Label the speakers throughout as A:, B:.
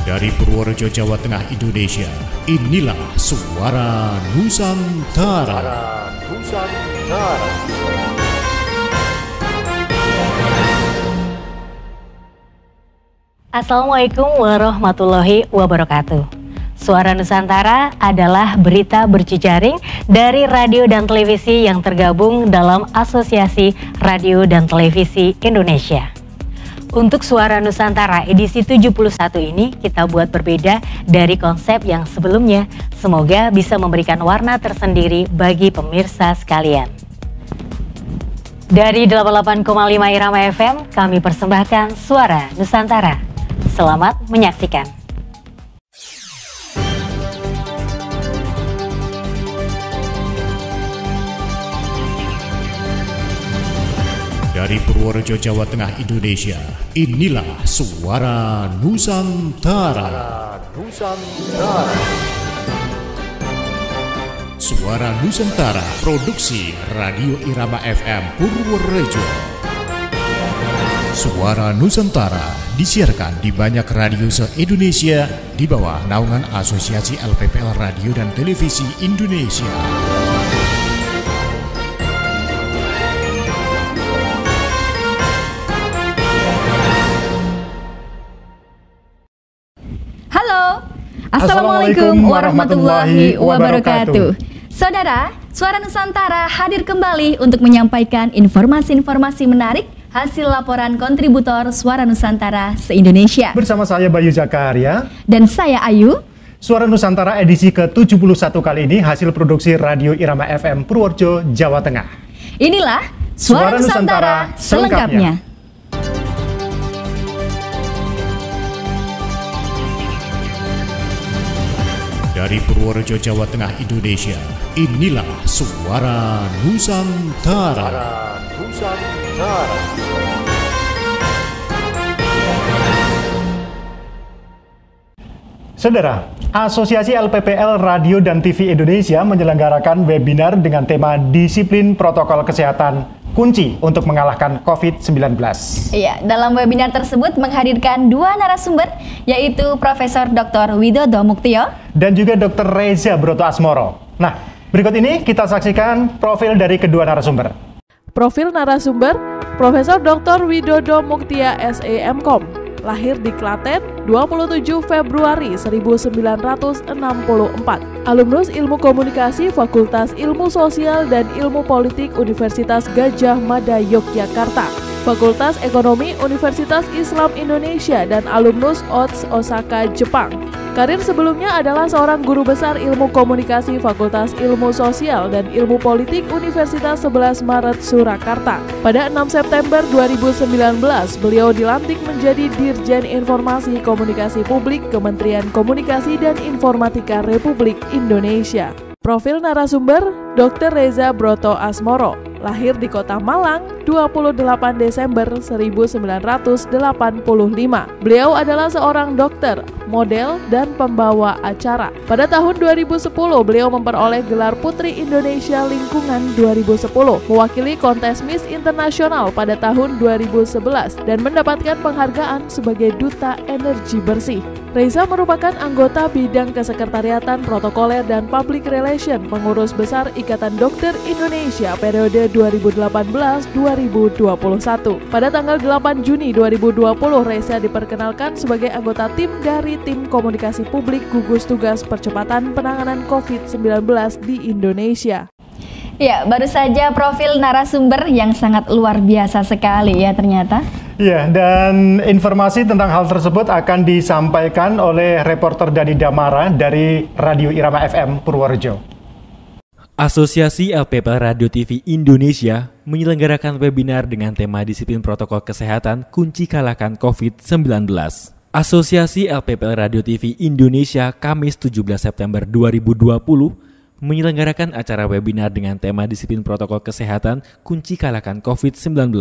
A: Dari Purworejo, Jawa Tengah, Indonesia, inilah Suara Nusantara.
B: Assalamualaikum warahmatullahi wabarakatuh. Suara Nusantara adalah berita berjejaring dari radio dan televisi yang tergabung dalam Asosiasi Radio dan Televisi Indonesia. Untuk Suara Nusantara edisi 71 ini kita buat berbeda dari konsep yang sebelumnya. Semoga bisa memberikan warna tersendiri bagi pemirsa sekalian. Dari 88,5 Irama FM kami persembahkan Suara Nusantara. Selamat menyaksikan.
A: Dari Purworejo, Jawa Tengah, Indonesia, inilah Suara Nusantara. Suara Nusantara, produksi Radio Irama FM Purworejo. Suara Nusantara disiarkan di banyak radio se-Indonesia di bawah naungan Asosiasi LPPL Radio dan Televisi Indonesia.
C: Assalamualaikum warahmatullahi wabarakatuh. Saudara, Suara Nusantara hadir kembali untuk menyampaikan informasi-informasi menarik hasil laporan kontributor Suara Nusantara se-Indonesia.
D: Bersama saya Bayu Zakaria
C: dan saya Ayu.
D: Suara Nusantara edisi ke-71 kali ini hasil produksi Radio Irama FM Purworejo, Jawa Tengah.
C: Inilah Suara Nusantara selengkapnya.
A: Dari Purworejo, Jawa Tengah, Indonesia, inilah Suara Nusantara.
D: Saudara, Asosiasi LPPL Radio dan TV Indonesia menyelenggarakan webinar dengan tema Disiplin Protokol Kesehatan Kunci untuk mengalahkan COVID-19.
C: Iya, dalam webinar tersebut menghadirkan dua narasumber, yaitu Profesor Dr. Widodo Muktio
D: dan juga Dr. Reza Broto Asmoro. Nah, berikut ini kita saksikan profil dari kedua narasumber.
E: Profil narasumber, Profesor Dr. Widodo Muktio SEMKOM, lahir di Klaten 27 Februari 1964. Alumnus Ilmu Komunikasi Fakultas Ilmu Sosial dan Ilmu Politik Universitas Gadjah Mada Yogyakarta, Fakultas Ekonomi Universitas Islam Indonesia dan alumnus OTS Osaka Jepang. Karir sebelumnya adalah seorang guru besar Ilmu Komunikasi Fakultas Ilmu Sosial dan Ilmu Politik Universitas 11 Maret Surakarta. Pada 6 September 2019, beliau dilantik menjadi Dirjen Informasi Komunikasi Publik Kementerian Komunikasi dan Informatika Republik Indonesia. Profil narasumber, Dr. Reza Broto Asmoro, lahir di Kota Malang 28 Desember 1985. Beliau adalah seorang dokter, model, dan pembawa acara. Pada tahun 2010, beliau memperoleh gelar Putri Indonesia Lingkungan 2010, mewakili kontes Miss Internasional pada tahun 2011, dan mendapatkan penghargaan sebagai Duta Energi Bersih. Reza merupakan anggota bidang kesekretariatan protokoler dan public relation pengurus besar Ikatan Dokter Indonesia periode 2018-2021. Pada tanggal 8 Juni 2020, Reza diperkenalkan sebagai anggota tim dari Tim Komunikasi Publik Gugus Tugas Percepatan Penanganan COVID-19 di Indonesia.
C: Ya, baru saja profil narasumber yang sangat luar biasa sekali ya ternyata.
D: Ya, dan informasi tentang hal tersebut akan disampaikan oleh reporter Dani Damara dari Radio Irama FM Purworejo.
F: Asosiasi LPPL Radio TV Indonesia menyelenggarakan webinar dengan tema Disiplin Protokol Kesehatan Kunci Kalahkan COVID-19. Asosiasi LPPL Radio TV Indonesia Kamis 17 September 2020 menyelenggarakan acara webinar dengan tema Disiplin Protokol Kesehatan Kunci Kalahkan COVID-19.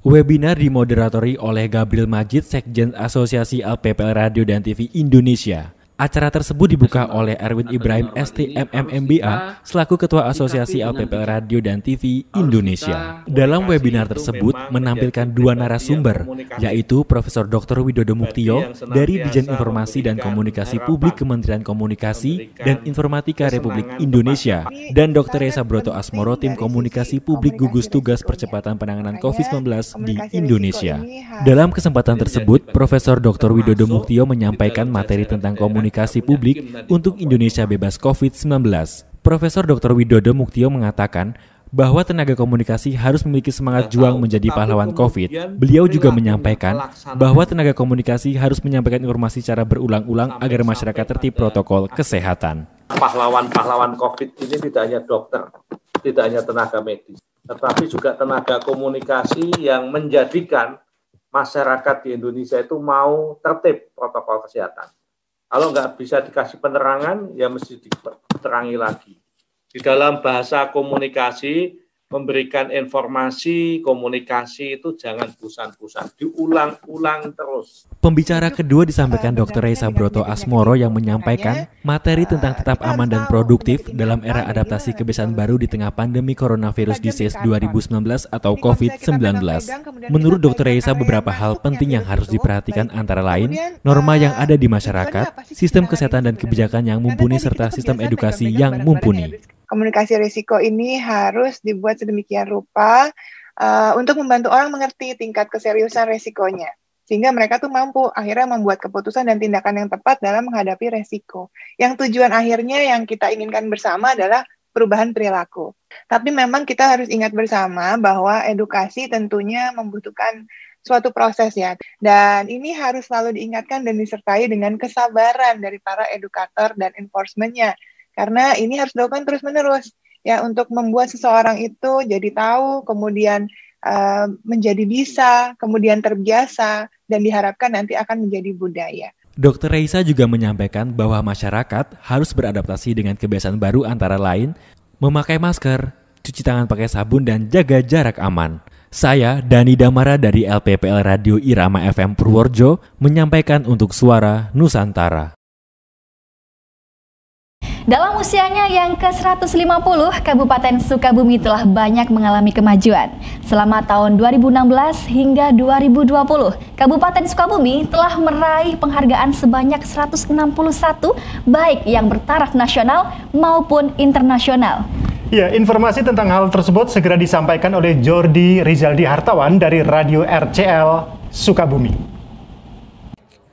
F: Webinar dimoderatori oleh Gabriel Majid, Sekjen Asosiasi LPPL Radio dan TV Indonesia. Acara tersebut dibuka oleh Erwin Ibrahim STMM-MBA selaku Ketua Asosiasi LPPL Radio dan TV Indonesia. Dalam webinar tersebut menampilkan dua narasumber, yaitu Profesor Dr. Widodo Muktio dari Dijen Informasi dan Komunikasi Publik Kementerian Komunikasi dan Informatika Republik Indonesia dan Dr. Reza Broto Asmoro Tim Komunikasi Publik Gugus Tugas Percepatan Penanganan COVID-19 di Indonesia. Dalam kesempatan tersebut, Profesor Dr. Widodo Muktio menyampaikan materi tentang komunikasi publik untuk Indonesia bebas COVID-19. Profesor Dr. Widodo Muktio mengatakan bahwa tenaga komunikasi harus memiliki semangat juang menjadi pahlawan COVID. Beliau juga menyampaikan bahwa tenaga komunikasi harus menyampaikan informasi secara berulang-ulang agar masyarakat tertib protokol kesehatan.
G: Pahlawan-pahlawan COVID ini tidak hanya dokter, tidak hanya tenaga medis, tetapi juga tenaga komunikasi yang menjadikan masyarakat di Indonesia itu mau tertib protokol kesehatan. Kalau nggak bisa dikasih penerangan, ya mesti diterangi lagi. Di dalam bahasa komunikasi, memberikan informasi, komunikasi itu jangan bosan-bosan, diulang-ulang terus.
F: Pembicara kedua disampaikan Dr. Reza Broto Asmoro yang menyampaikan materi tentang tetap aman dan produktif dalam era adaptasi kebiasaan baru di tengah pandemi coronavirus disease 2019 atau COVID-19. Menurut Dr. Reza, beberapa hal penting yang harus diperhatikan antara lain, norma yang ada di masyarakat, sistem kesehatan dan kebijakan yang mumpuni, serta sistem edukasi yang mumpuni.
H: Komunikasi risiko ini harus dibuat sedemikian rupa untuk membantu orang mengerti tingkat keseriusan risikonya. Sehingga mereka tuh mampu akhirnya membuat keputusan dan tindakan yang tepat dalam menghadapi risiko. Yang tujuan akhirnya yang kita inginkan bersama adalah perubahan perilaku. Tapi memang kita harus ingat bersama bahwa edukasi tentunya membutuhkan suatu proses ya. Dan ini harus selalu diingatkan dan disertai dengan kesabaran dari para edukator dan enforcement-nya. Karena ini harus dilakukan terus-menerus ya untuk membuat seseorang itu jadi tahu, kemudian menjadi bisa, kemudian terbiasa, dan diharapkan nanti akan menjadi budaya.
F: Dr. Reza juga menyampaikan bahwa masyarakat harus beradaptasi dengan kebiasaan baru antara lain memakai masker, cuci tangan pakai sabun, dan jaga jarak aman. Saya, Dani Damara dari LPPL Radio Irama FM Purworejo, menyampaikan untuk Suara Nusantara.
C: Dalam usianya yang ke-150, Kabupaten Sukabumi telah banyak mengalami kemajuan. Selama tahun 2016 hingga 2020, Kabupaten Sukabumi telah meraih penghargaan sebanyak 161, baik yang bertaraf nasional maupun internasional.
D: Ya, informasi tentang hal tersebut segera disampaikan oleh Jordi Rizaldi Hartawan dari Radio RCL Sukabumi.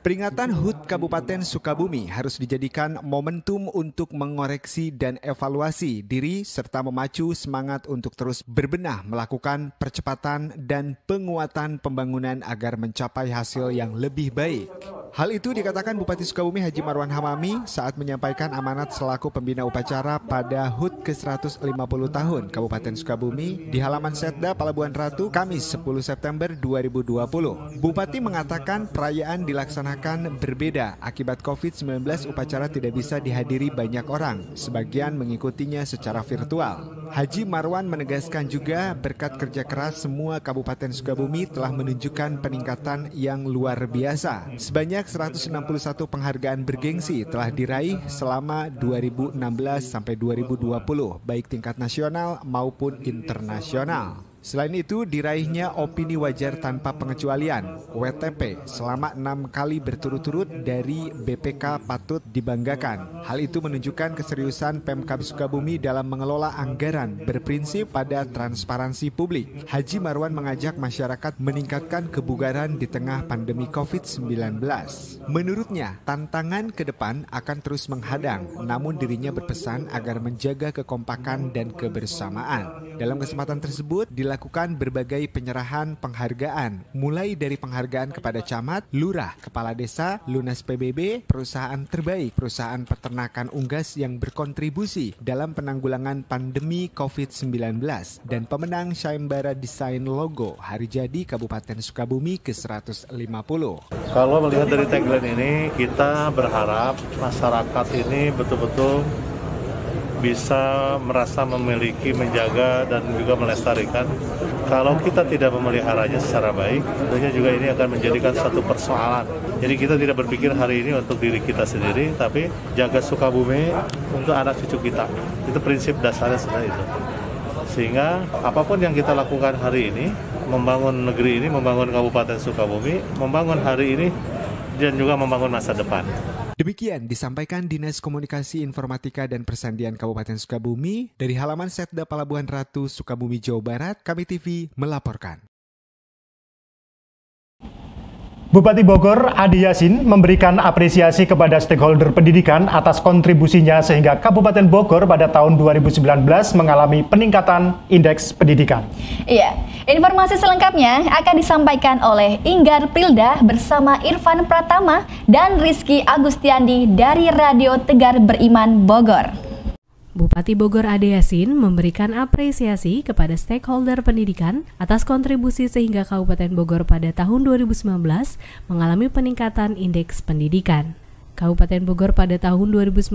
I: Peringatan HUT Kabupaten Sukabumi harus dijadikan momentum untuk mengoreksi dan evaluasi diri serta memacu semangat untuk terus berbenah melakukan percepatan dan penguatan pembangunan agar mencapai hasil yang lebih baik. Hal itu dikatakan Bupati Sukabumi Haji Marwan Hamami saat menyampaikan amanat selaku pembina upacara pada HUT ke-150 tahun Kabupaten Sukabumi di halaman Setda Palabuhan Ratu Kamis 10 September 2020. Bupati mengatakan perayaan dilaksanakan berbeda akibat COVID-19. Upacara tidak bisa dihadiri banyak orang, sebagian mengikutinya secara virtual. Haji Marwan menegaskan juga berkat kerja keras semua Kabupaten Sukabumi telah menunjukkan peningkatan yang luar biasa. Sebanyak 161 penghargaan bergengsi telah diraih selama 2016 sampai 2020, baik tingkat nasional maupun internasional. Selain itu, diraihnya opini wajar tanpa pengecualian (WTP) selama 6 kali berturut-turut dari BPK patut dibanggakan. Hal itu menunjukkan keseriusan Pemkab Sukabumi dalam mengelola anggaran berprinsip pada transparansi publik. Haji Marwan mengajak masyarakat meningkatkan kebugaran di tengah pandemi COVID-19. Menurutnya, tantangan ke depan akan terus menghadang, namun dirinya berpesan agar menjaga kekompakan dan kebersamaan. Dalam kesempatan tersebut, dilakukan berbagai penyerahan penghargaan, mulai dari penghargaan kepada camat, lurah, kepala desa, lunas PBB, perusahaan terbaik, perusahaan peternakan unggas yang berkontribusi dalam penanggulangan pandemi COVID-19, dan pemenang Sayembara Desain Logo Hari Jadi Kabupaten Sukabumi ke-150.
J: Kalau melihat dari tagline ini, kita berharap masyarakat ini betul-betul bisa merasa memiliki, menjaga, dan juga melestarikan. Kalau kita tidak memeliharanya secara baik, tentunya juga ini akan menjadikan satu persoalan. Jadi kita tidak berpikir hari ini untuk diri kita sendiri, tapi jaga Sukabumi untuk anak cucu kita. Itu prinsip dasarnya sebenarnya itu. Sehingga apapun yang kita lakukan hari ini, membangun negeri ini, membangun Kabupaten Sukabumi, membangun hari ini, dan juga membangun masa depan.
I: Demikian disampaikan Dinas Komunikasi Informatika dan Persandian Kabupaten Sukabumi dari halaman Setda Pelabuhan Ratu, Sukabumi, Jawa Barat. Kami TV melaporkan.
D: Bupati Bogor, Ade Yasin, memberikan apresiasi kepada stakeholder pendidikan atas kontribusinya sehingga Kabupaten Bogor pada tahun 2019 mengalami peningkatan indeks pendidikan.
C: Iya, informasi selengkapnya akan disampaikan oleh Inggar Prilda bersama Irfan Pratama dan Rizky Agustiandi dari Radio Tegar Beriman Bogor.
K: Bupati Bogor Ade Yasin memberikan apresiasi kepada stakeholder pendidikan atas kontribusi sehingga Kabupaten Bogor pada tahun 2019 mengalami peningkatan indeks pendidikan. Kabupaten Bogor pada tahun 2019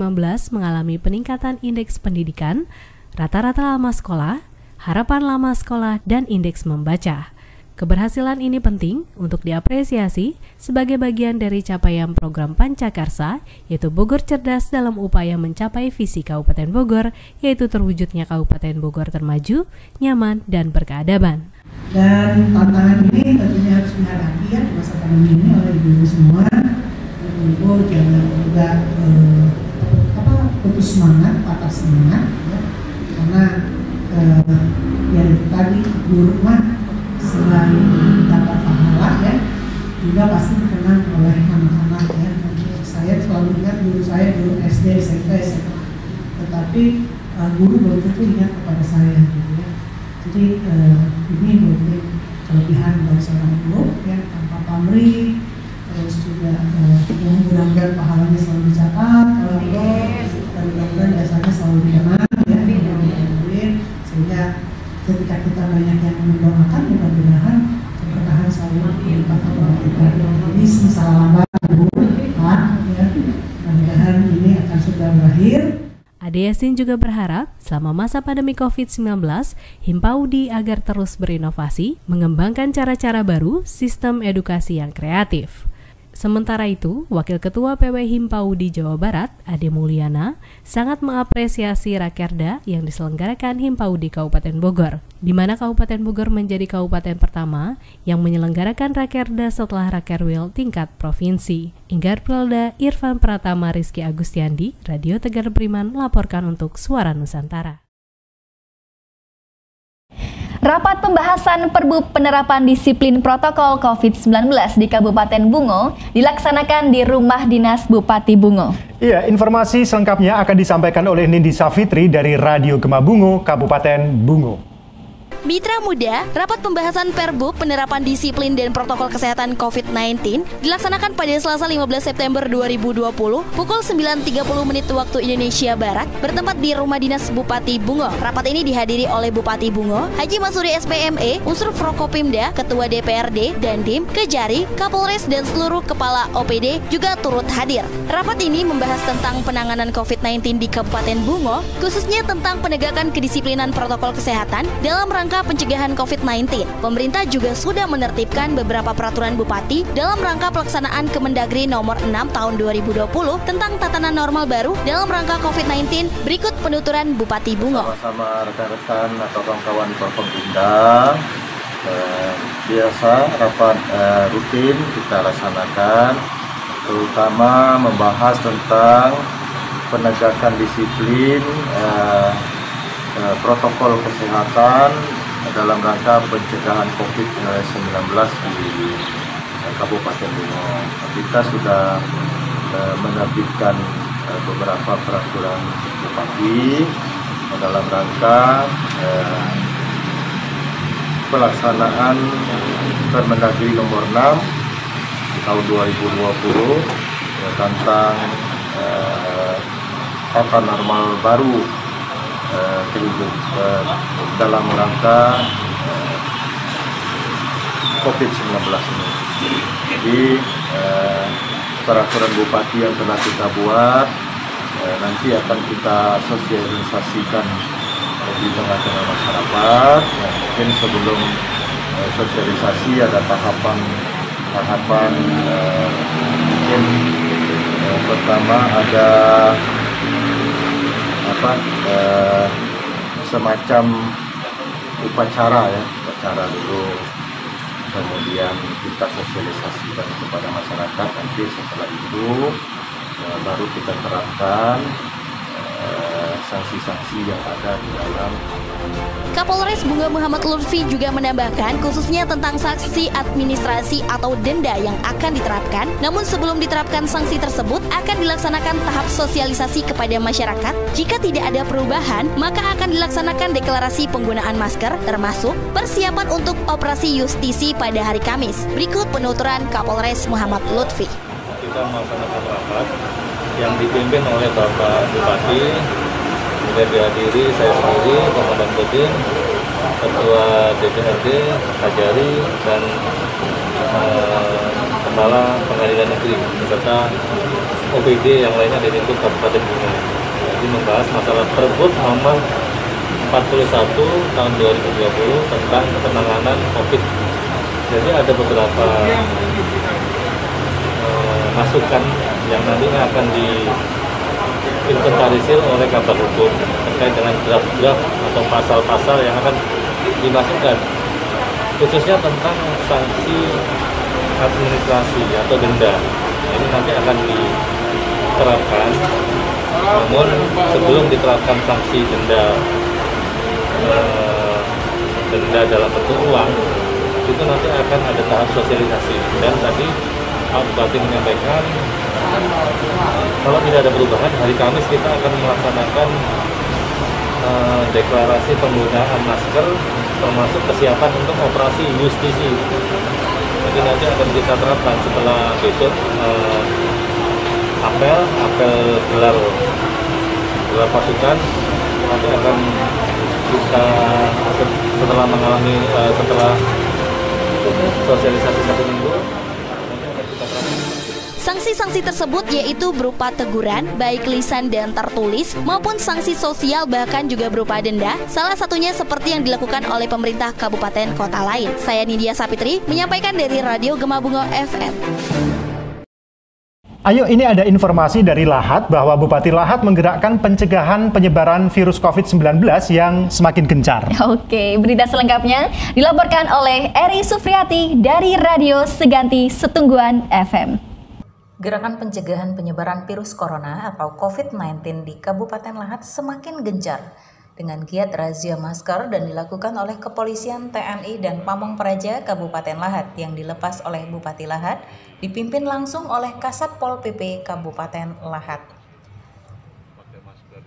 K: mengalami peningkatan indeks pendidikan, rata-rata lama sekolah, harapan lama sekolah, dan indeks membaca. Keberhasilan ini penting untuk diapresiasi sebagai bagian dari capaian program Pancakarsa, yaitu Bogor Cerdas dalam upaya mencapai visi Kabupaten Bogor, yaitu terwujudnya Kabupaten Bogor termaju, nyaman, dan berkeadaban.
L: Dan tantangan ini tentunya harus dihadapi ya di masa pandemi ini oleh ibu-ibu semua. Ibu jangan juga putus semangat, patah semangat, ya. Karena yang tadi guru mah selain dapat pahala ya, juga pasti dikenang oleh anak-anak ya. Saya selalu ingat guru saya guru SD, SMP, SMA, tetapi guru belum tentu ingat kepada saya gitu ya. Jadi ini mungkin kelebihan dari seorang guru ya, tanpa pamrih, terus juga mudah-mudahan pahalanya selalu dicatat, kalau dan mudah-mudahan jasanya selalu dikenang ya, sehingga ketika kita banyak yang mendoakan, mudah-mudahan keberkahan selalu dilimpahkan kepada kita. Ini salam Bu, Pak, ya. Mudah-mudahan ini akan sudah berakhir.
K: Ade Yasin juga berharap selama masa pandemi COVID-19, Himpaudi agar terus berinovasi, mengembangkan cara-cara baru, sistem edukasi yang kreatif. Sementara itu, Wakil Ketua PW Himpaudi Jawa Barat, Ade Mulyana, sangat mengapresiasi Rakerda yang diselenggarakan Himpaudi Kabupaten Bogor, di mana Kabupaten Bogor menjadi kabupaten pertama yang menyelenggarakan Rakerda setelah Rakerwil tingkat provinsi. Inggar Prilda, Irfan Pratama, Rizky Agustiandi, Radio Tegar Beriman melaporkan untuk Suara Nusantara.
C: Rapat pembahasan Perbup penerapan disiplin protokol COVID-19 di Kabupaten Bungo dilaksanakan di Rumah Dinas Bupati Bungo.
D: Iya, informasi selengkapnya akan disampaikan oleh Nindi Safitri dari Radio Gema Bungo, Kabupaten Bungo.
M: Mitra Muda, rapat pembahasan Perbup penerapan disiplin dan protokol kesehatan COVID-19 dilaksanakan pada Selasa 15 September 2020 pukul 9.30 waktu Indonesia Barat bertempat di Rumah Dinas Bupati Bungo. Rapat ini dihadiri oleh Bupati Bungo, Haji Masuri SPME, Unsur Prokopimda, Ketua DPRD, Dandim, Kejari, Kapolres, dan seluruh kepala OPD juga turut hadir. Rapat ini membahas tentang penanganan COVID-19 di Kabupaten Bungo, khususnya tentang penegakan kedisiplinan protokol kesehatan dalam rangka pencegahan COVID-19. Pemerintah juga sudah menertibkan beberapa peraturan bupati dalam rangka pelaksanaan Kemendagri nomor 6 tahun 2020 tentang tatanan normal baru dalam rangka COVID-19. Berikut penuturan Bupati Bungo.
G: Sama rekan-rekan atau kawan-kawan Forkompimda, biasa rapat rutin kita laksanakan, terutama membahas tentang penegakan disiplin protokol kesehatan dalam rangka pencegahan COVID-19 di Kabupaten Bungo. Kita sudah menerbitkan beberapa peraturan bupati dalam rangka pelaksanaan Permendagri nomor 6 tahun 2020 tentang tata normal baru dalam rangka COVID-19 ini. Jadi peraturan bupati yang telah kita buat
J: nanti akan kita sosialisasikan di tengah-tengah masyarakat. Mungkin sebelum sosialisasi ada tahapan mungkin pertama ada semacam upacara dulu, kemudian kita sosialisasikan kepada masyarakat. Nanti setelah itu baru kita terapkan sanksi-sanksi yang ada di dalam.
M: Kapolres Bunga Muhammad Lutfi juga menambahkan khususnya tentang sanksi administrasi atau denda yang akan diterapkan. Namun sebelum diterapkan sanksi tersebut akan dilaksanakan tahap sosialisasi kepada masyarakat. Jika tidak ada perubahan, maka akan dilaksanakan deklarasi penggunaan masker termasuk persiapan untuk operasi justisi pada hari Kamis. Berikut penuturan Kapolres Muhammad Lutfi.
J: Kita melaksanakan rapat yang dipimpin oleh Bapak Bupati, kemudian dihadiri saya sendiri, Komandan Kodim, Ketua DPRD, Kajari, dan Kepala Pengadilan Negeri, serta OPD yang lainnya di lingkup Kabupaten Bunga. Jadi membahas masalah Pergub nomor 41 tahun 2020 tentang penanganan COVID. Jadi ada beberapa masukan yang nantinya akan diinventarisir oleh kabar hukum terkait dengan draft-draft atau pasal-pasal yang akan dimasukkan, khususnya tentang sanksi administrasi atau denda. Ini nanti akan diterapkan, namun sebelum diterapkan sanksi denda dalam bentuk uang, itu nanti akan ada tahap sosialisasi. Dan tadi Pak Bupati menyampaikan kalau tidak ada perubahan, hari Kamis kita akan melaksanakan deklarasi penggunaan masker termasuk kesiapan untuk operasi justisi. Jadi nanti akan kita terapkan setelah besok apel gelar pasukan, nanti akan kita setelah sosialisasi 1 minggu.
M: Sanksi-sanksi tersebut yaitu berupa teguran, baik lisan dan tertulis, maupun sanksi sosial bahkan juga berupa denda, salah satunya seperti yang dilakukan oleh pemerintah kabupaten kota lain. Saya Nindya Sapitri, menyampaikan dari Radio Gema Bunga FM.
D: Ayo, ini ada informasi dari Lahat bahwa Bupati Lahat menggerakkan pencegahan penyebaran virus COVID-19 yang semakin gencar.
C: Oke, berita selengkapnya dilaporkan oleh Eri Sufriati dari Radio Seganti Setungguan FM.
N: Gerakan pencegahan penyebaran virus corona atau COVID-19 di Kabupaten Lahat semakin gencar dengan giat razia masker dan dilakukan oleh Kepolisian, TNI, dan Pamong Praja Kabupaten Lahat yang dilepas oleh Bupati Lahat, dipimpin langsung oleh Kasat Pol PP Kabupaten Lahat.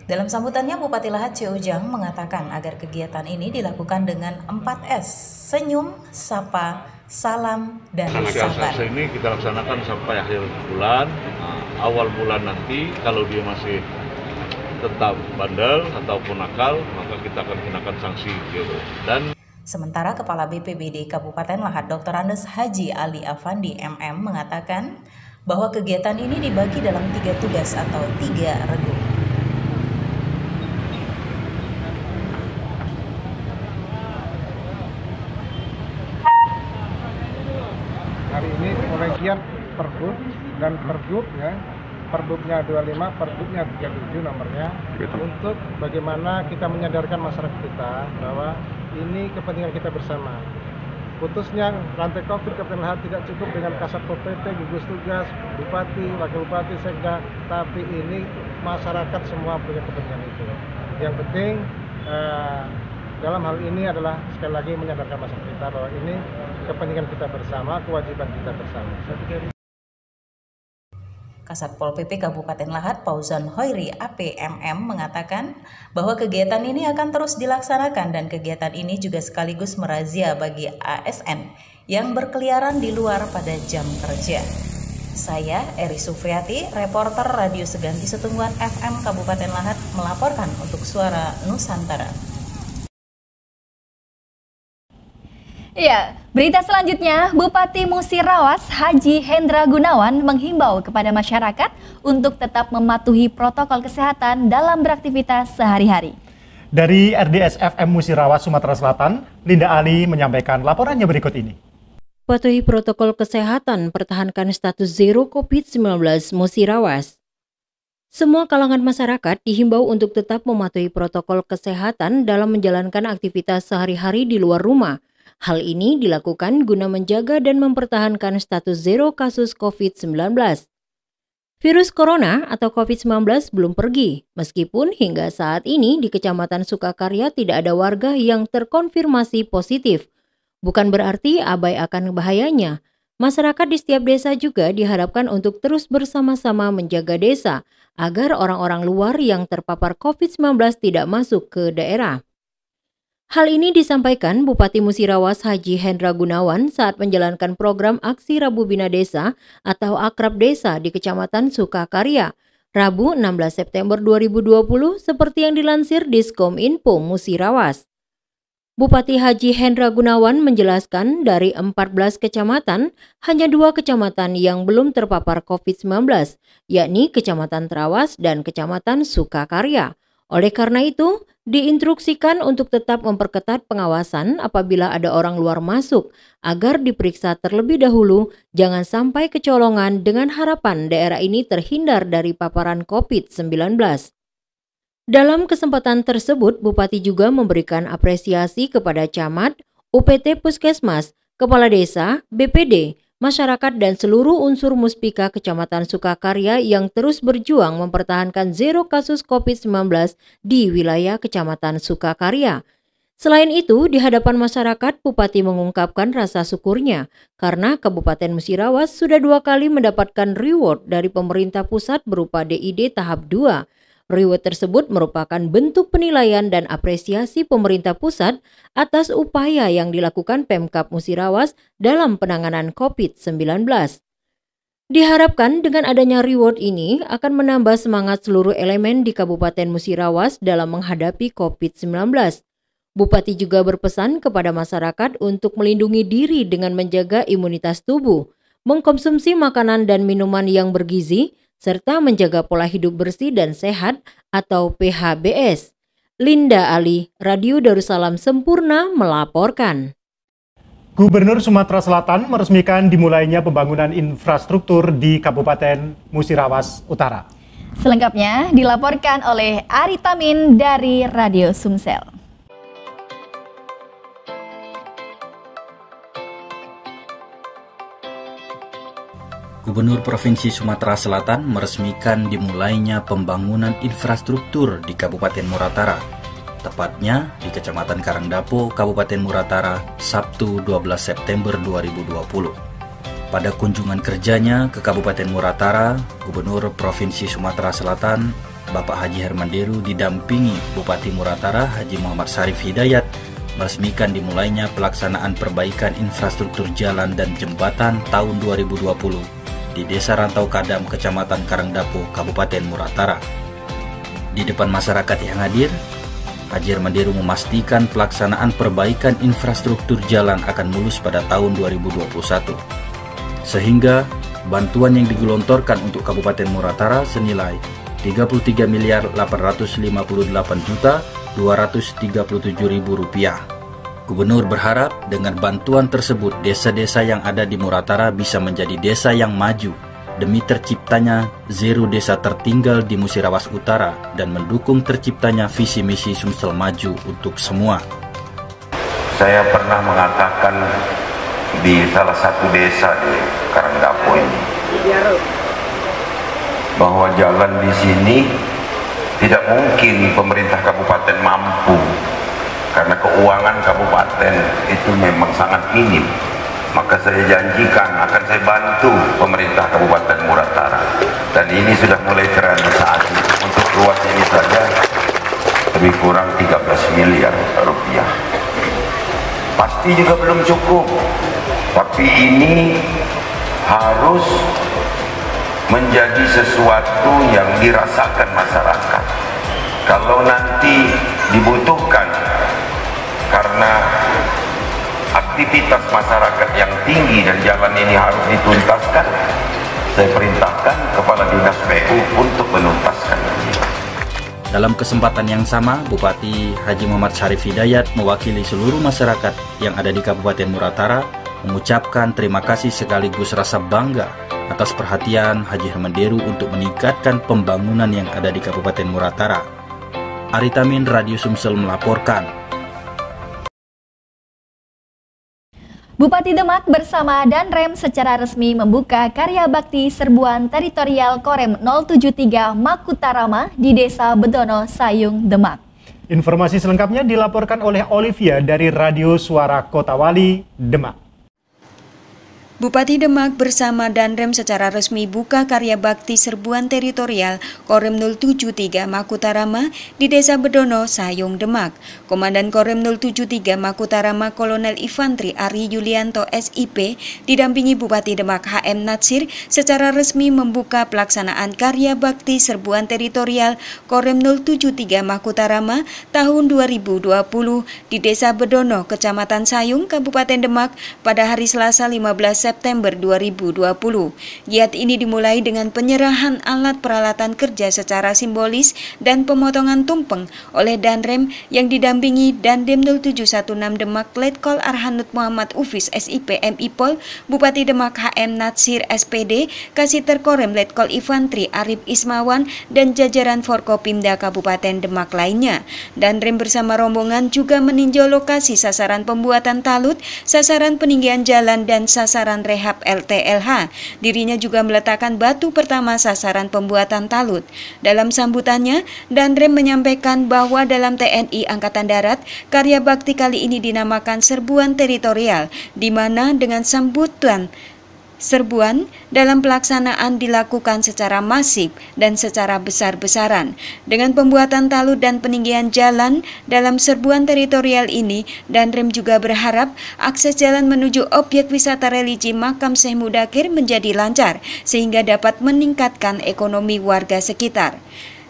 N: Dalam sambutannya, Bupati Lahat C. Ujang mengatakan agar kegiatan ini dilakukan dengan 4S, senyum, sapa, salam, dan sabar.
J: Ini kita laksanakan sampai akhir bulan. Awal bulan nanti kalau dia masih tetap bandel ataupun nakal, maka kita akan kenakan sanksi gitu. Dan
N: sementara Kepala BPBD Kabupaten Lahat Dr. Andes Haji Ali Afandi MM mengatakan bahwa kegiatan ini dibagi dalam 3 tugas atau 3 regu.
O: Hari ini pembagian Pergub dan Pergub ya. Perbuknya 25, Perbuknya 37 nomornya, untuk bagaimana kita menyadarkan masyarakat kita bahwa ini kepentingan kita bersama. Putusnya rantai COVID Kabupaten Lahat tidak cukup dengan Kasat Pol PP, gugus tugas, Bupati, Wakil Bupati, Sekda, tapi ini masyarakat semua punya kepentingan itu. Yang penting dalam hal ini adalah sekali lagi menyadarkan masyarakat kita bahwa ini kepentingan kita bersama, kewajiban kita bersama.
N: Kasat Pol PP Kabupaten Lahat Fauzan Hoiri APMM mengatakan bahwa kegiatan ini akan terus dilaksanakan dan kegiatan ini juga sekaligus merazia bagi ASN yang berkeliaran di luar pada jam kerja. Saya Eri Sufriati, reporter Radio Seganti Setungguan FM Kabupaten Lahat melaporkan untuk Suara Nusantara.
C: Iya, berita selanjutnya, Bupati Musirawas Haji Hendra Gunawan menghimbau kepada masyarakat untuk tetap mematuhi protokol kesehatan dalam beraktivitas sehari-hari.
D: Dari RDS FM Musirawas, Sumatera Selatan, Linda Ali menyampaikan laporannya berikut ini.
P: Patuhi protokol kesehatan, pertahankan status zero COVID-19 Musirawas. Semua kalangan masyarakat dihimbau untuk tetap mematuhi protokol kesehatan dalam menjalankan aktivitas sehari-hari di luar rumah. Hal ini dilakukan guna menjaga dan mempertahankan status zero kasus COVID-19. Virus corona atau COVID-19 belum pergi, meskipun hingga saat ini di Kecamatan Sukakarya tidak ada warga yang terkonfirmasi positif. Bukan berarti abai akan bahayanya. Masyarakat di setiap desa juga diharapkan untuk terus bersama-sama menjaga desa agar orang-orang luar yang terpapar COVID-19 tidak masuk ke daerah. Hal ini disampaikan Bupati Musirawas Haji Hendra Gunawan saat menjalankan program Aksi Rabu Bina Desa atau Akrab Desa di Kecamatan Sukakarya, Rabu 16 September 2020 seperti yang dilansir Diskominfo Musirawas. Bupati Haji Hendra Gunawan menjelaskan dari 14 kecamatan, hanya 2 kecamatan yang belum terpapar COVID-19, yakni Kecamatan Trawas dan Kecamatan Sukakarya. Oleh karena itu, diinstruksikan untuk tetap memperketat pengawasan apabila ada orang luar masuk, agar diperiksa terlebih dahulu, jangan sampai kecolongan dengan harapan daerah ini terhindar dari paparan COVID-19. Dalam kesempatan tersebut, Bupati juga memberikan apresiasi kepada camat, UPT Puskesmas, Kepala Desa, BPD, masyarakat dan seluruh unsur Muspika Kecamatan Sukakarya yang terus berjuang mempertahankan zero kasus COVID-19 di wilayah Kecamatan Sukakarya. Selain itu, di hadapan masyarakat, Bupati mengungkapkan rasa syukurnya karena Kabupaten Musirawas sudah 2 kali mendapatkan reward dari pemerintah pusat berupa DID tahap 2. Reward tersebut merupakan bentuk penilaian dan apresiasi pemerintah pusat atas upaya yang dilakukan Pemkab Musirawas dalam penanganan COVID-19. Diharapkan dengan adanya reward ini akan menambah semangat seluruh elemen di Kabupaten Musirawas dalam menghadapi COVID-19. Bupati juga berpesan kepada masyarakat untuk melindungi diri dengan menjaga imunitas tubuh, mengkonsumsi makanan dan minuman yang bergizi, serta menjaga pola hidup bersih dan sehat atau PHBS. Linda Ali, Radio Darussalam Sempurna melaporkan.
D: Gubernur Sumatera Selatan meresmikan dimulainya pembangunan infrastruktur di Kabupaten Musirawas Utara.
C: Selengkapnya dilaporkan oleh Ari Tamin dari Radio Sumsel.
Q: Gubernur Provinsi Sumatera Selatan meresmikan dimulainya pembangunan infrastruktur di Kabupaten Muratara, tepatnya di Kecamatan Karangdapo, Kabupaten Muratara, Sabtu 12 September 2020. Pada kunjungan kerjanya ke Kabupaten Muratara, Gubernur Provinsi Sumatera Selatan, Bapak Haji Hermanderu didampingi Bupati Muratara Haji Muhammad Syarif Hidayat meresmikan dimulainya pelaksanaan perbaikan infrastruktur jalan dan jembatan tahun 2020 di Desa Rantau Kadam, Kecamatan Karangdapo, Kabupaten Muratara. Di depan masyarakat yang hadir, Haji Hermanderu memastikan pelaksanaan perbaikan infrastruktur jalan akan mulus pada tahun 2021. Sehingga bantuan yang digelontorkan untuk Kabupaten Muratara senilai Rp33.858.237.000. Gubernur berharap dengan bantuan tersebut desa-desa yang ada di Muratara bisa menjadi desa yang maju demi terciptanya zero desa tertinggal di Musirawas Utara dan mendukung terciptanya visi misi Sumsel Maju untuk semua.
R: Saya pernah mengatakan di salah satu desa di Karangdapo ini bahwa jalan di sini tidak mungkin pemerintah kabupaten mampu, karena keuangan kabupaten itu memang sangat minim. Maka saya janjikan akan saya bantu pemerintah Kabupaten Muratara, dan ini sudah mulai terrealisasi. Untuk ruas ini saja lebih kurang 13 miliar rupiah. Pasti juga belum cukup, tapi ini harus menjadi sesuatu yang dirasakan masyarakat. Kalau nanti dibutuhkan karena aktivitas masyarakat yang tinggi dan jalan ini harus dituntaskan, saya perintahkan Kepala Dinas PU untuk menuntaskan.
Q: Dalam kesempatan yang sama, Bupati Haji Muhammad Syarif Hidayat mewakili seluruh masyarakat yang ada di Kabupaten Muratara mengucapkan terima kasih sekaligus rasa bangga atas perhatian Haji Hermanderu untuk meningkatkan pembangunan yang ada di Kabupaten Muratara. Aritamin Radio Sumsel melaporkan.
C: Bupati Demak bersama Danrem secara resmi membuka karya bakti serbuan teritorial Korem 073 Makutarama di Desa Bedono, Sayung, Demak.
D: Informasi selengkapnya dilaporkan oleh Olivia dari Radio Suara Kota Wali, Demak.
S: Bupati Demak bersama Danrem secara resmi buka karya bakti serbuan teritorial Korem 073 Makutarama di Desa Bedono, Sayung, Demak. Komandan Korem 073 Makutarama Kolonel Infantri Ari Yulianto SIP didampingi Bupati Demak HM Natsir secara resmi membuka pelaksanaan karya bakti serbuan teritorial Korem 073 Makutarama tahun 2020 di Desa Bedono, Kecamatan Sayung, Kabupaten Demak pada hari Selasa 15 September 2020. Giat ini dimulai dengan penyerahan alat peralatan kerja secara simbolis dan pemotongan tumpeng oleh Danrem yang didampingi Dandim 0716 Demak Letkol Arhanud Muhammad Ufis SIP MIPol, Bupati Demak HM Natsir SPD, Kasiter Korem Letkol Infantri Arif Ismawan, dan jajaran Forkopimda Kabupaten Demak lainnya. Danrem bersama rombongan juga meninjau lokasi sasaran pembuatan talut, sasaran peninggian jalan, dan sasaran rehab LTLH. Dirinya juga meletakkan batu pertama sasaran pembuatan talut. Dalam sambutannya, Danrem menyampaikan bahwa dalam TNI Angkatan Darat, karya bakti kali ini dinamakan serbuan teritorial, di mana dengan sambutan serbuan dalam pelaksanaan dilakukan secara masif dan secara besar-besaran. Dengan pembuatan talut dan peninggian jalan dalam serbuan teritorial ini, Danrem juga berharap akses jalan menuju objek wisata religi Makam Syekh Mudakir menjadi lancar sehingga dapat meningkatkan ekonomi warga sekitar.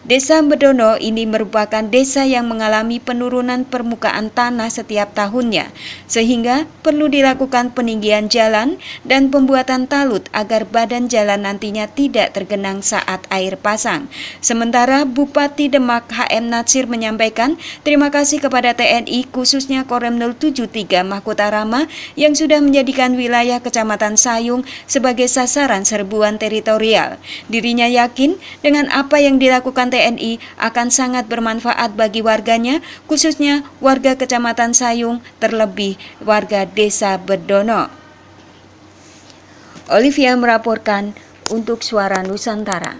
S: Desa Bedono ini merupakan desa yang mengalami penurunan permukaan tanah setiap tahunnya, sehingga perlu dilakukan peninggian jalan dan pembuatan talut agar badan jalan nantinya tidak tergenang saat air pasang. Sementara Bupati Demak HM Natsir menyampaikan terima kasih kepada TNI khususnya Korem 073 Makutarama yang sudah menjadikan wilayah Kecamatan Sayung sebagai sasaran serbuan teritorial. Dirinya yakin dengan apa yang dilakukan TNI akan sangat bermanfaat bagi warganya, khususnya warga Kecamatan Sayung, terlebih warga Desa Bedono. Olivia melaporkan untuk Suara Nusantara.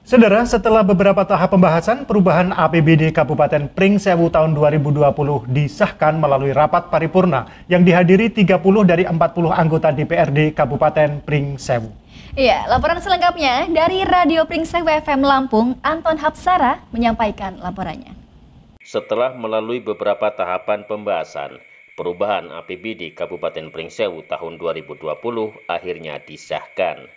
D: Saudara, setelah beberapa tahap pembahasan, perubahan APBD Kabupaten Pringsewu tahun 2020 disahkan melalui rapat paripurna yang dihadiri 30 dari 40 anggota DPRD Kabupaten Pringsewu.
C: Iya, laporan selengkapnya dari Radio Pringsewu FM Lampung, Anton Hapsara menyampaikan laporannya.
T: Setelah melalui beberapa tahapan pembahasan, perubahan APBD Kabupaten Pringsewu tahun 2020 akhirnya disahkan.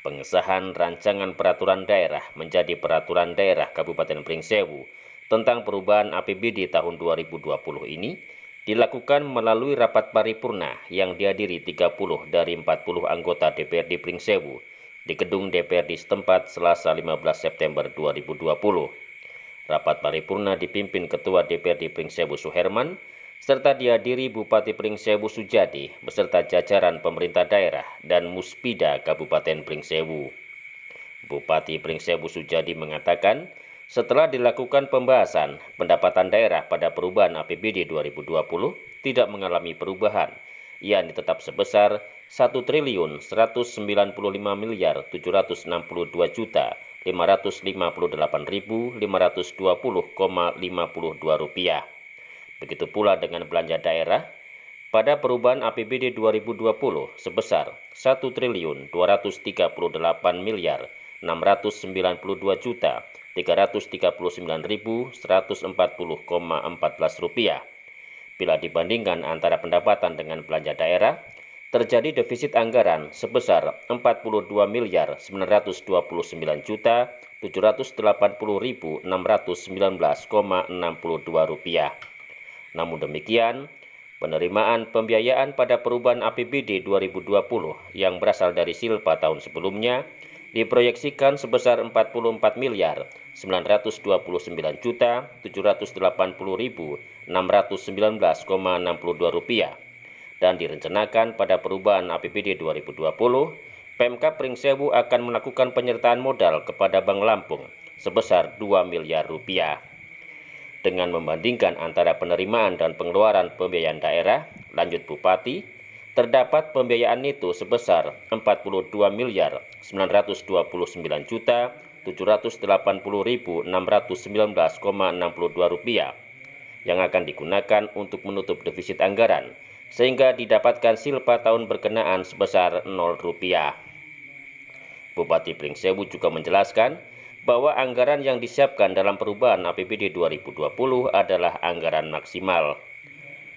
T: Pengesahan rancangan peraturan daerah menjadi peraturan daerah Kabupaten Pringsewu tentang perubahan APBD tahun 2020 ini dilakukan melalui rapat paripurna yang dihadiri 30 dari 40 anggota DPRD Pringsewu di gedung DPRD setempat Selasa 15 September 2020. Rapat paripurna dipimpin Ketua DPRD Pringsewu Suherman serta dihadiri Bupati Pringsewu Sujadi beserta jajaran pemerintah daerah dan Muspida Kabupaten Pringsewu. Bupati Pringsewu Sujadi mengatakan, setelah dilakukan pembahasan, pendapatan daerah pada perubahan APBD 2020 tidak mengalami perubahan, yakni tetap sebesar 1.955.768.520,52 rupiah. Begitu pula dengan belanja daerah pada perubahan APBD 2020 sebesar 1.239.692.339.140,14 rupiah. Bila dibandingkan antara pendapatan dengan belanja daerah, terjadi defisit anggaran sebesar 42.929.780.619,62 rupiah. Namun demikian, penerimaan pembiayaan pada perubahan APBD 2020 yang berasal dari Silpa tahun sebelumnya diproyeksikan sebesar 44.780.619,62 rupiah dan direncanakan pada perubahan APBD 2020 Pemkab Pringsewu akan melakukan penyertaan modal kepada Bank Lampung sebesar 2 miliar rupiah. Dengan membandingkan antara penerimaan dan pengeluaran pembiayaan daerah, lanjut Bupati, terdapat pembiayaan neto sebesar 42.989.780.619,62 rupiah yang akan digunakan untuk menutup defisit anggaran, sehingga didapatkan silpa tahun berkenaan sebesar 0 rupiah. Bupati Pringsewu juga menjelaskan bahwa anggaran yang disiapkan dalam perubahan APBD 2020 adalah anggaran maksimal.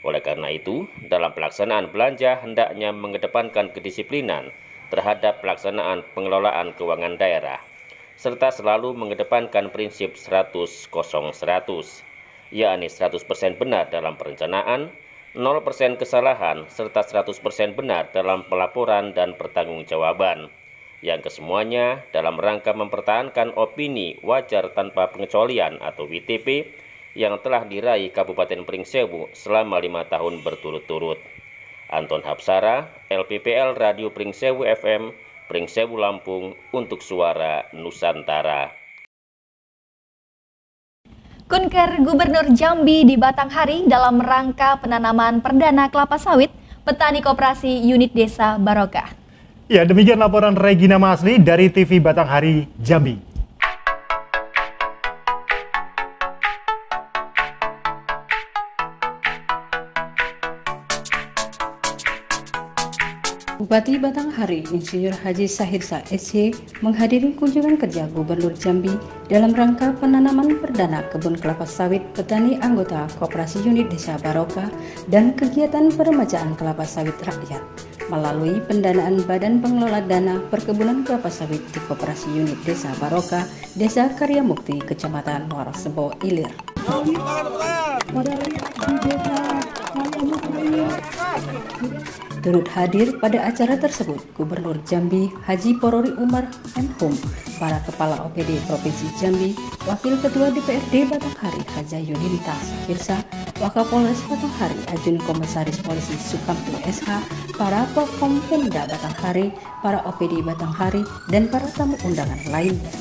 T: Oleh karena itu, dalam pelaksanaan belanja hendaknya mengedepankan kedisiplinan terhadap pelaksanaan pengelolaan keuangan daerah, serta selalu mengedepankan prinsip 100-0-100, yakni 100% benar dalam perencanaan, 0% kesalahan, serta 100% benar dalam pelaporan dan pertanggungjawaban, yang kesemuanya dalam rangka mempertahankan opini wajar tanpa pengecualian atau WTP yang telah diraih Kabupaten Pringsewu selama 5 tahun berturut-turut. Anton Hapsara, LPPL Radio Pringsewu FM, Pringsewu Lampung, untuk Suara Nusantara.
C: Kunker Gubernur Jambi di Batanghari dalam rangka penanaman perdana kelapa sawit petani koperasi unit desa Barokah.
D: Ya, demikian laporan Regina Masli dari TV Batanghari, Jambi.
U: Bupati Batanghari Insinyur Haji Sahirsa SC menghadiri kunjungan kerja Gubernur Jambi dalam rangka penanaman perdana kebun kelapa sawit petani anggota Koperasi Unit Desa Barokah dan kegiatan peremajaan kelapa sawit rakyat melalui pendanaan Badan Pengelola Dana Perkebunan Kelapa Sawit di Koperasi Unit Desa Barokah, Desa Karyamukti, Kecamatan Muarasebo, Ilir. Turut hadir pada acara tersebut Gubernur Jambi Haji Porori Umar M.Hum, para Kepala OPD Provinsi Jambi, Wakil Ketua DPRD Batanghari Haja Yunita Sahirsa, Wakapolres Batanghari Ajun Komisaris Polisi Sukamto SH, para Pokkom Pemda Batanghari, para OPD Batanghari, dan para tamu undangan lainnya.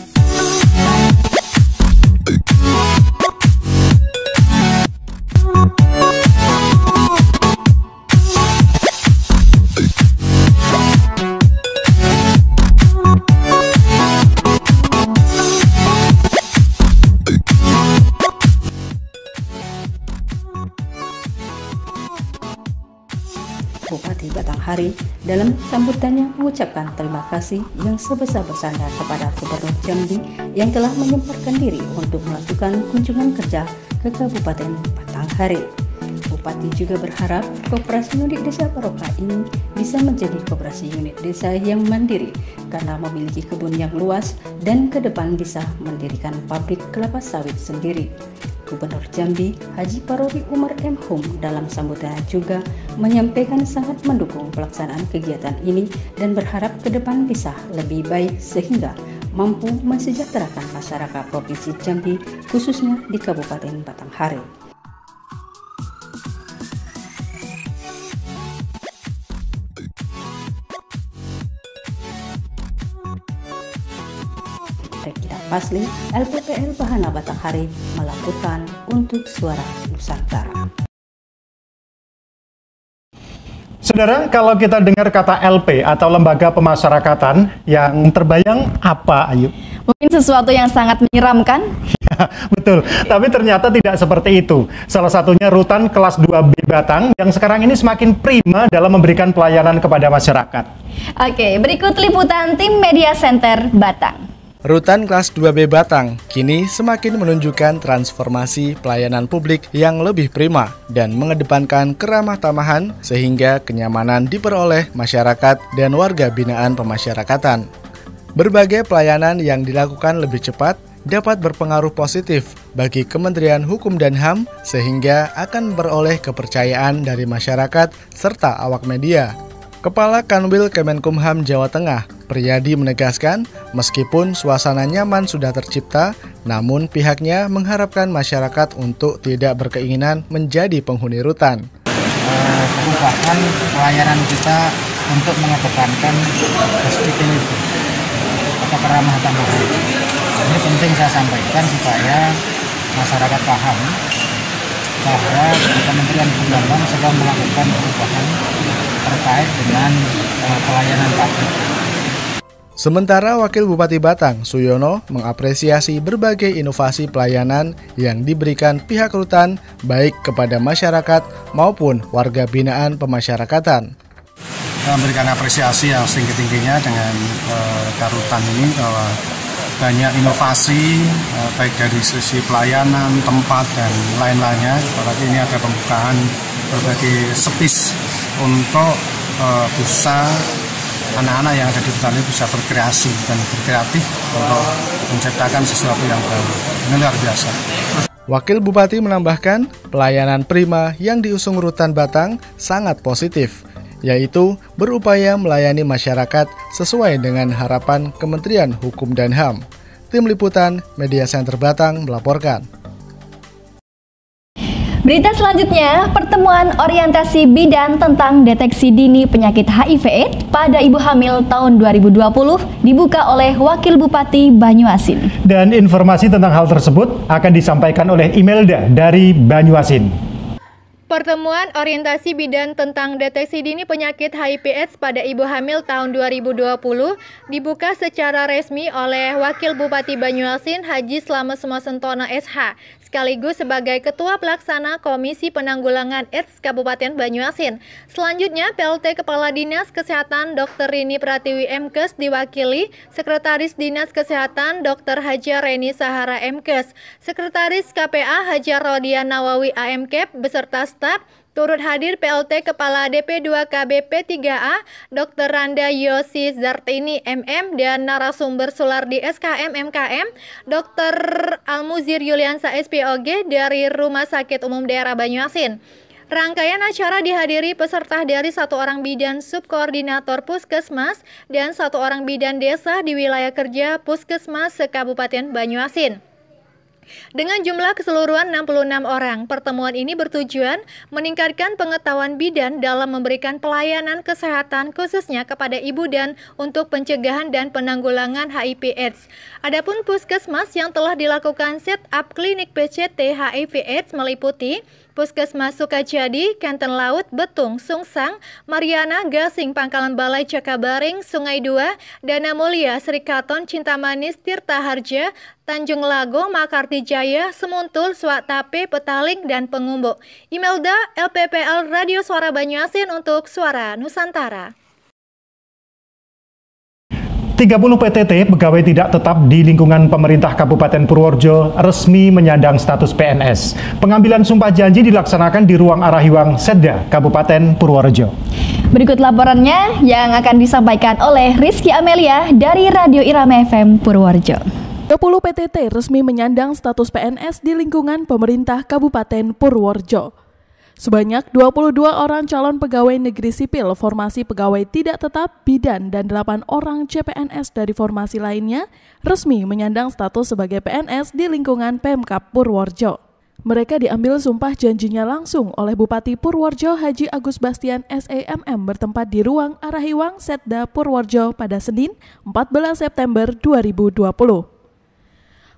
U: Bupati Batanghari dalam sambutannya mengucapkan terima kasih yang sebesar-besarnya kepada Gubernur Jambi yang telah menyempatkan diri untuk melakukan kunjungan kerja ke Kabupaten Batanghari. Bupati juga berharap Koperasi Unit Desa Barokah ini bisa menjadi koperasi unit desa yang mandiri karena memiliki kebun yang luas dan ke depan bisa mendirikan pabrik kelapa sawit sendiri. Gubernur Jambi Haji Porori Umar M.Hum dalam sambutannya juga menyampaikan sangat mendukung pelaksanaan kegiatan ini dan berharap ke depan bisa lebih baik sehingga mampu mensejahterakan masyarakat Provinsi Jambi khususnya di Kabupaten Batanghari. Regina Masli, LPPL Bahana Batanghari melakukan untuk Suara Nusantara.
D: Saudara, kalau kita dengar kata LP atau Lembaga Pemasyarakatan, yang terbayang apa, Ayu?
C: Mungkin sesuatu yang sangat menyeramkan?
D: Ya, betul. Tapi ternyata tidak seperti itu. Salah satunya Rutan Kelas 2B Batang yang sekarang ini semakin prima dalam memberikan pelayanan kepada masyarakat.
C: Oke, berikut liputan tim Media Center Batang.
V: Rutan Kelas 2B Batang kini semakin menunjukkan transformasi pelayanan publik yang lebih prima dan mengedepankan keramah tamahan sehingga kenyamanan diperoleh masyarakat dan warga binaan pemasyarakatan. Berbagai pelayanan yang dilakukan lebih cepat, dapat berpengaruh positif bagi Kementerian Hukum dan HAM sehingga akan beroleh kepercayaan dari masyarakat serta awak media. Kepala Kanwil Kemenkumham Jawa Tengah, Priyadi menegaskan, meskipun suasana nyaman sudah tercipta, namun pihaknya mengharapkan masyarakat untuk tidak berkeinginan menjadi penghuni rutan.
A: Perubahan pelayanan kita untuk mengedepankan hospitality atau keramah tamahan. Ini penting saya sampaikan supaya masyarakat paham bahwa Kementerian Hukum dan HAM sedang melakukan perubahan terkait dengan pelayanan publik.
V: Sementara Wakil Bupati Batang, Suyono, mengapresiasi berbagai inovasi pelayanan yang diberikan pihak rutan baik kepada masyarakat maupun warga binaan pemasyarakatan.
B: Kita memberikan apresiasi yang setinggi-tingginya dengan Karutan ini bahwa banyak inovasi baik dari sisi pelayanan, tempat, dan lain-lainnya. Apalagi ini ada pembukaan berbagai space untuk bisa anak-anak yang ada di hutan ini bisa berkreasi dan berkreatif untuk menciptakan sesuatu yang baru. Ini luar biasa.
V: Wakil Bupati menambahkan, pelayanan prima yang diusung Rutan Batang sangat positif, yaitu berupaya melayani masyarakat sesuai dengan harapan Kementerian Hukum dan HAM. Tim Liputan Media Center Batang melaporkan.
C: Berita selanjutnya, pertemuan orientasi bidan tentang deteksi dini penyakit HIV/AIDS pada ibu hamil tahun 2020 dibuka oleh Wakil Bupati Banyuasin.
D: Dan informasi tentang hal tersebut akan disampaikan oleh Imelda dari Banyuasin.
W: Pertemuan orientasi bidan tentang deteksi dini penyakit HIV/AIDS pada ibu hamil tahun 2020 dibuka secara resmi oleh Wakil Bupati Banyuasin Haji Slamet Sumasentono SH, sekaligus sebagai Ketua Pelaksana Komisi Penanggulangan AIDS Kabupaten Banyuasin. Selanjutnya, PLT Kepala Dinas Kesehatan Dr. Rini Pratiwi MKes diwakili Sekretaris Dinas Kesehatan Dr. Hajar Reni Sahara MKes, Sekretaris KPA Hajar Rodian Nawawi AMKep beserta staf. Turut hadir PLT Kepala DP2KB P3A Dr. Randa Yosi Zartini MM dan narasumber Sulardi SKM MKM Dr. Almuzir Yuliansa SPOG dari Rumah Sakit Umum Daerah Banyuasin. Rangkaian acara dihadiri peserta dari 1 orang bidan subkoordinator Puskesmas dan 1 orang bidan desa di wilayah kerja Puskesmas se-Kabupaten Banyuasin. Dengan jumlah keseluruhan 66 orang, pertemuan ini bertujuan meningkatkan pengetahuan bidan dalam memberikan pelayanan kesehatan khususnya kepada ibu dan untuk pencegahan dan penanggulangan HIV/AIDS. Adapun puskesmas yang telah dilakukan set-up klinik PCT HIV/AIDS meliputi Puskesmas Sukajadi, Kenten Laut, Betung, Sungsang, Mariana, Gasing, Pangkalan Balai, Cakabaring, Sungai Dua, Dana Mulia, Srikaton, Cintamanis, Tirta Harja, Tanjung Lago, Makarti Jaya, Semuntul, Swatape, Petaling, dan Pengumbo. Imelda, LPPL Radio Suara Banyuasin untuk Suara Nusantara.
D: 30 PTT pegawai tidak tetap di lingkungan pemerintah Kabupaten Purworejo resmi menyandang status PNS. Pengambilan sumpah janji dilaksanakan di ruang Arahiwang Setda, Kabupaten Purworejo.
C: Berikut laporannya yang akan disampaikan oleh Rizky Amelia dari Radio Irama FM Purworejo.
E: 30 PTT resmi menyandang status PNS di lingkungan pemerintah Kabupaten Purworejo. Sebanyak 22 orang calon pegawai negeri sipil formasi pegawai tidak tetap bidan dan 8 orang CPNS dari formasi lainnya resmi menyandang status sebagai PNS di lingkungan Pemkab Purworejo. Mereka diambil sumpah janjinya langsung oleh Bupati Purworejo Haji Agus Bastian SEMM bertempat di ruang Arahiwang Setda Purworejo pada Senin 14 September 2020.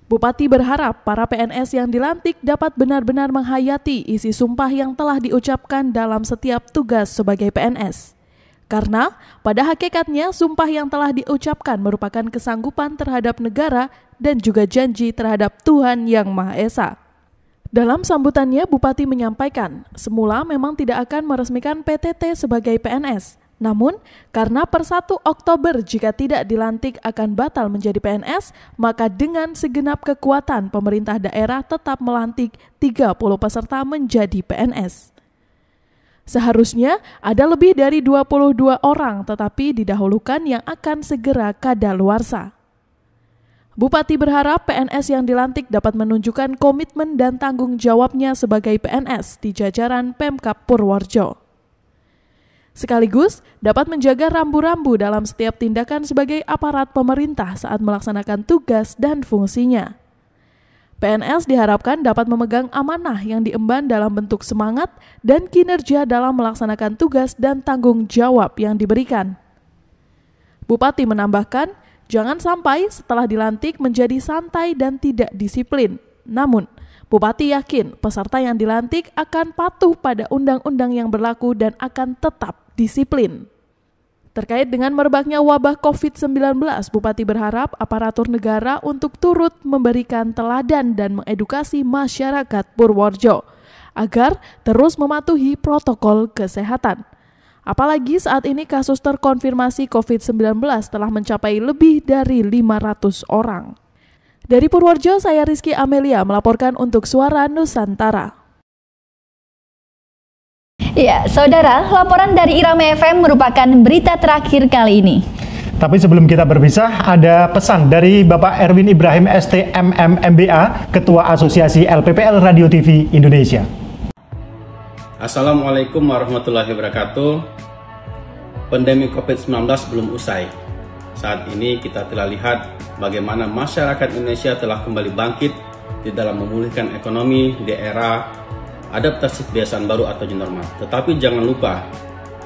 E: Bupati berharap para PNS yang dilantik dapat benar-benar menghayati isi sumpah yang telah diucapkan dalam setiap tugas sebagai PNS. Karena pada hakikatnya sumpah yang telah diucapkan merupakan kesanggupan terhadap negara dan juga janji terhadap Tuhan Yang Maha Esa. Dalam sambutannya, Bupati menyampaikan, semula memang tidak akan meresmikan PTT sebagai PNS. Namun, karena per 1 Oktober jika tidak dilantik akan batal menjadi PNS, maka dengan segenap kekuatan pemerintah daerah tetap melantik 30 peserta menjadi PNS. Seharusnya ada lebih dari 22 orang tetapi didahulukan yang akan segera kadaluarsa. Bupati berharap PNS yang dilantik dapat menunjukkan komitmen dan tanggung jawabnya sebagai PNS di jajaran Pemkab Purworejo. Sekaligus dapat menjaga rambu-rambu dalam setiap tindakan sebagai aparat pemerintah saat melaksanakan tugas dan fungsinya. PNS diharapkan dapat memegang amanah yang diemban dalam bentuk semangat dan kinerja dalam melaksanakan tugas dan tanggung jawab yang diberikan. Bupati menambahkan, jangan sampai setelah dilantik menjadi santai dan tidak disiplin. Namun, Bupati yakin peserta yang dilantik akan patuh pada undang-undang yang berlaku dan akan tetap disiplin. Terkait dengan merebaknya wabah COVID-19, Bupati berharap aparatur negara untuk turut memberikan teladan dan mengedukasi masyarakat Purworejo agar terus mematuhi protokol kesehatan. Apalagi saat ini kasus terkonfirmasi COVID-19 telah mencapai lebih dari 500 orang. Dari Purworejo, saya Rizky Amelia melaporkan untuk Suara Nusantara.
C: Ya, saudara, laporan dari Irama FM merupakan berita terakhir kali ini.
D: Tapi sebelum kita berpisah, ada pesan dari Bapak Erwin Ibrahim STMM MBA, Ketua Asosiasi LPPL Radio TV Indonesia.
F: Assalamualaikum warahmatullahi wabarakatuh. Pandemi COVID-19 belum usai. Saat ini kita telah lihat bagaimana masyarakat Indonesia telah kembali bangkit di dalam memulihkan ekonomi di era adaptasi kebiasaan baru atau new normal. Tetapi jangan lupa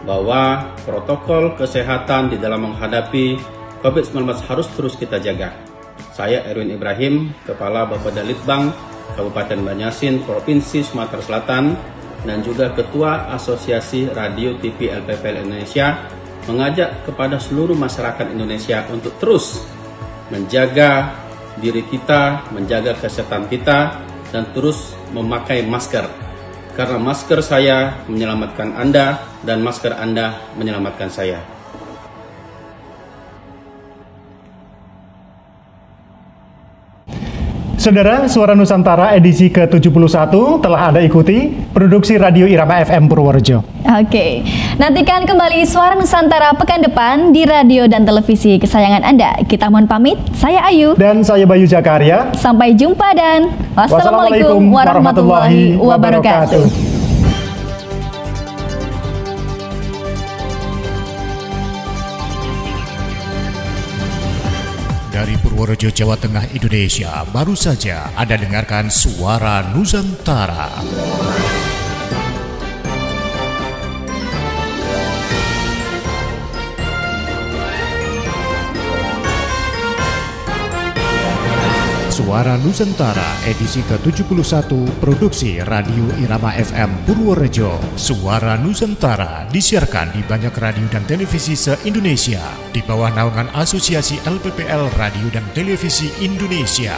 F: bahwa protokol kesehatan di dalam menghadapi COVID-19 harus terus kita jaga. Saya Erwin Ibrahim, Kepala Bapedalitbang Kabupaten Banjarmasin, Provinsi Sumatera Selatan, dan juga Ketua Asosiasi Radio TV LPPL Indonesia, mengajak kepada seluruh masyarakat Indonesia untuk terus menjaga diri kita, menjaga kesehatan kita, dan terus memakai masker. Karena masker saya menyelamatkan Anda, dan masker Anda menyelamatkan saya.
D: Saudara, Suara Nusantara edisi ke-71 telah Anda ikuti, produksi Radio Irama FM Purworejo.
C: Oke, nantikan kembali Suara Nusantara pekan depan di radio dan televisi kesayangan Anda. Kita mohon pamit, saya Ayu.
D: Dan saya Bayu Zakaria.
C: Sampai jumpa dan wassalamualaikum warahmatullahi wabarakatuh.
H: Dari Purworejo, Jawa Tengah, Indonesia, baru saja Anda dengarkan Suara Nusantara. Suara Nusantara edisi ke-71 produksi Radio Irama FM Purworejo. Suara Nusantara disiarkan di banyak radio dan televisi se-Indonesia di bawah naungan Asosiasi LPPL Radio dan Televisi Indonesia.